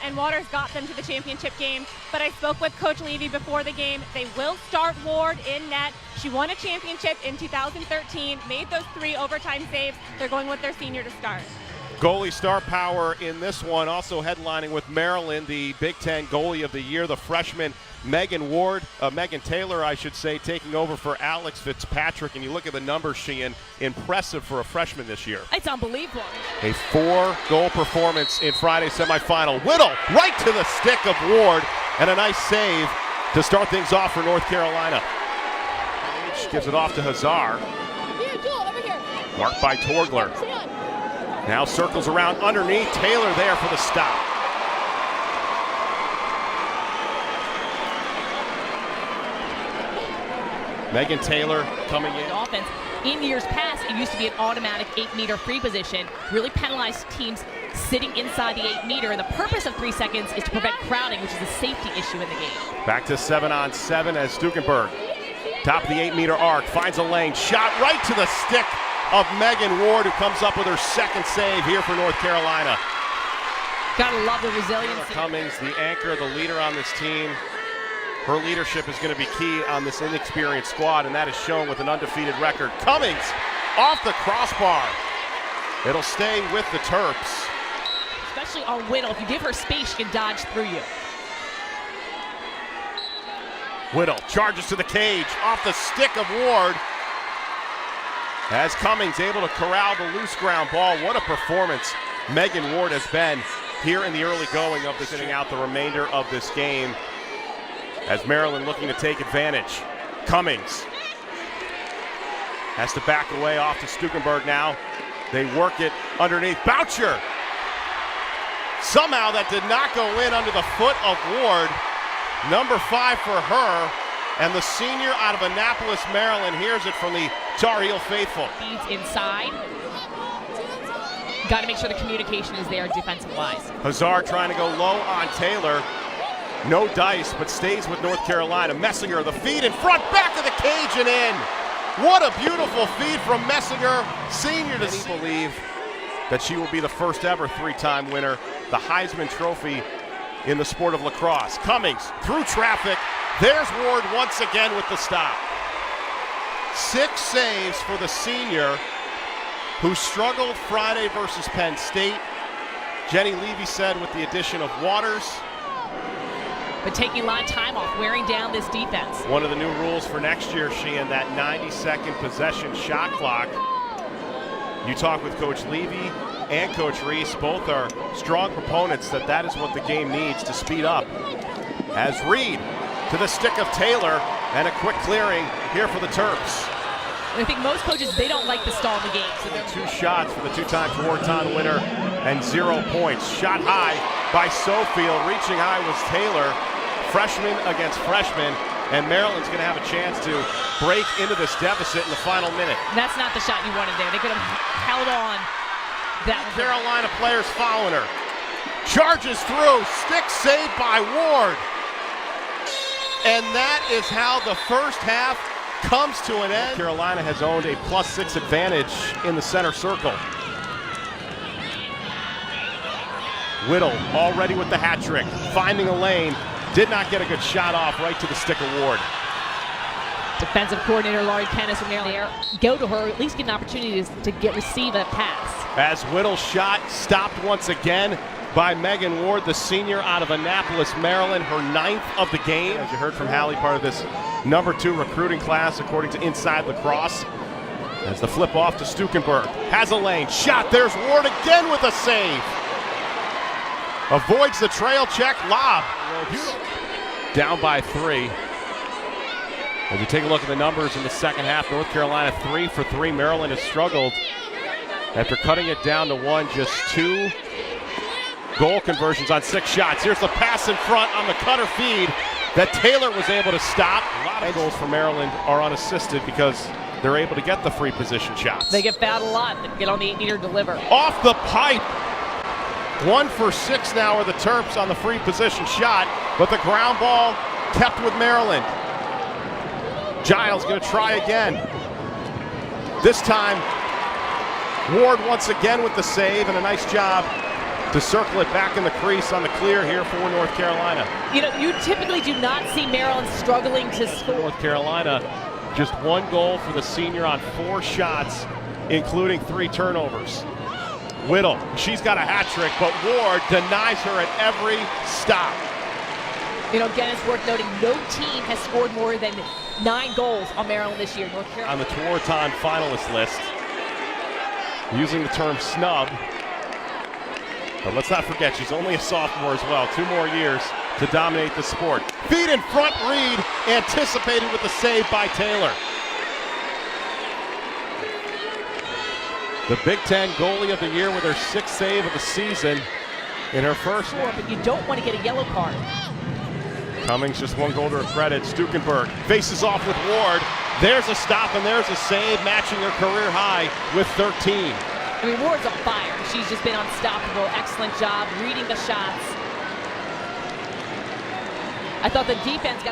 and Waters got them to the championship game. But I spoke with Coach Levy before the game. They will start Ward in net. She won a championship in 2013, made those 3 overtime saves. They're going with their senior to start. Goalie star power in this one, also headlining with Maryland, the Big Ten Goalie of the Year, the freshman Megan Taylor, I should say, taking over for Alex Fitzpatrick. And you look at the numbers, Sheehan, impressive for a freshman this year. It's unbelievable. A 4-goal performance in Friday's semifinal. Whittle right to the stick of Ward, and a nice save to start things off for North Carolina. Page gives it off to Hazar. Marked by Torgler. Now circles around underneath. Taylor there for the stop. Megan Taylor coming in. Offense. In years past, it used to be an automatic 8-meter free position, really penalized teams sitting inside the 8-meter, and the purpose of 3 seconds is to prevent crowding, which is a safety issue in the game. Back to 7-on-7 as Stukenberg, top of the 8-meter arc, finds a lane, shot right to the stick of Megan Ward, who comes up with her second save here for North Carolina. Gotta love the resilience. Cummings, the anchor, the leader on this team. Her leadership is going to be key on this inexperienced squad, and that is shown with an undefeated record. Cummings off the crossbar. It'll stay with the Terps. Especially on Whittle. If you give her space, she can dodge through you. Whittle charges to the cage, off the stick of Ward. As Cummings able to corral the loose ground ball. What a performance Megan Ward has been here in the early going of this, sitting out the remainder of this game. As Maryland looking to take advantage. Cummings has to back away off to Stukenberg now. They work it underneath. Boucher! Somehow that did not go in under the foot of Ward. Number 5 for her. And the senior out of Annapolis, Maryland, hears it from the Tar Heel faithful. Feeds inside. Got to make sure the communication is there defensive-wise. Hazar trying to go low on Taylor. No dice, but stays with North Carolina. Messinger, the feed in front, back of the cage and in. What a beautiful feed from Messinger, senior to senior. Believe that she will be the first ever 3-time winner, the Heisman Trophy in the sport of lacrosse. Cummings through traffic. There's Ward once again with the stop. 6 saves for the senior who struggled Friday versus Penn State. Jenny Levy said with the addition of Waters. But taking a lot of time off, wearing down this defense. One of the new rules for next year, Sheehan, that 90-second possession shot clock. You talk with Coach Levy and Coach Reese. Both are strong proponents that is what the game needs to speed up. As Reed to the stick of Taylor, and a quick clearing here for the Terps. And I think most coaches, they don't like to stall the game. So 2 shots for the 2-time Wharton winner and 0 points. Shot high by Sofield, reaching high was Taylor. Freshman against freshman, and Maryland's going to have a chance to break into this deficit in the final minute. That's not the shot you wanted there. They could have held on. That Carolina players following her. Charges through, stick saved by Ward. And that is how the first half comes to an end. Carolina has owned a +6 advantage in the center circle. Whittle already with the hat trick, finding a lane. Did not get a good shot off, right to the stick of Ward. Defensive coordinator Laurie Kennis from Maryland. Go to her, at least get an opportunity to receive a pass. As Whittle's shot stopped once again by Megan Ward, the senior out of Annapolis, Maryland, her 9th of the game. As you heard from Hallie, part of this number 2 recruiting class, according to Inside Lacrosse. As the flip off to Stukenberg, has a lane, shot, there's Ward again with a save. Avoids the trail check, lob. Down by 3. As you take a look at the numbers in the second half, North Carolina 3 for 3. Maryland has struggled after cutting it down to 1, just 2 goal conversions on 6 shots. Here's the pass in front on the cutter feed that Taylor was able to stop. A lot of goals for Maryland are unassisted because they're able to get the free position shots. They get fouled a lot. They get on the 8-meter deliver. Off the pipe. 1 for 6 now are the Terps on the free position shot, but the ground ball kept with Maryland. Giles going to try again. This time, Ward once again with the save, and a nice job to circle it back in the crease on the clear here for North Carolina. You know, you typically do not see Maryland struggling to score. North Carolina, just 1 goal for the senior on 4 shots, including 3 turnovers. Whittle, she's got a hat trick, but Ward denies her at every stop. You know, again, it's worth noting, no team has scored more than 9 goals on Maryland this year. North Carolina. On the Tewaaraton finalist list, using the term snub. But let's not forget, she's only a sophomore as well. 2 more years to dominate the sport. Feet in front, Reed anticipated with the save by Taylor. The Big Ten goalie of the year with her 6th save of the season in her first. But you don't want to get a yellow card. Cummings just 1 goal to her credit. Stukenberg faces off with Ward. There's a stop and there's a save, matching her career high with 13. I mean, Ward's on fire. She's just been unstoppable. Excellent job reading the shots. I thought the defense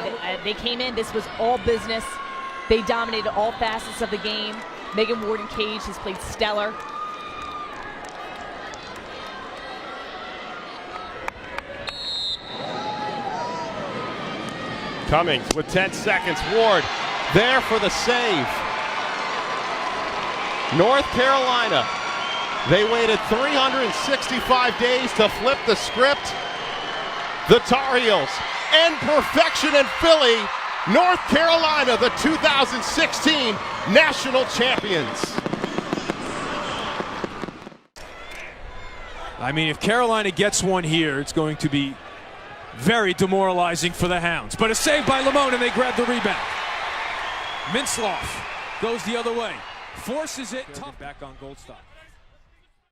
they came in. This was all business. They dominated all facets of the game. Megan Warden-Cage has played stellar. Cummings with 10 seconds. Ward there for the save. North Carolina, they waited 365 days to flip the script. The Tar Heels end perfection in Philly. North Carolina, the 2016 national champions. I mean, if Carolina gets one here, it's going to be very demoralizing for the Hounds. But a save by Lamone, and they grab the rebound. Mintzloff goes the other way. Forces it. Back on Goldstock.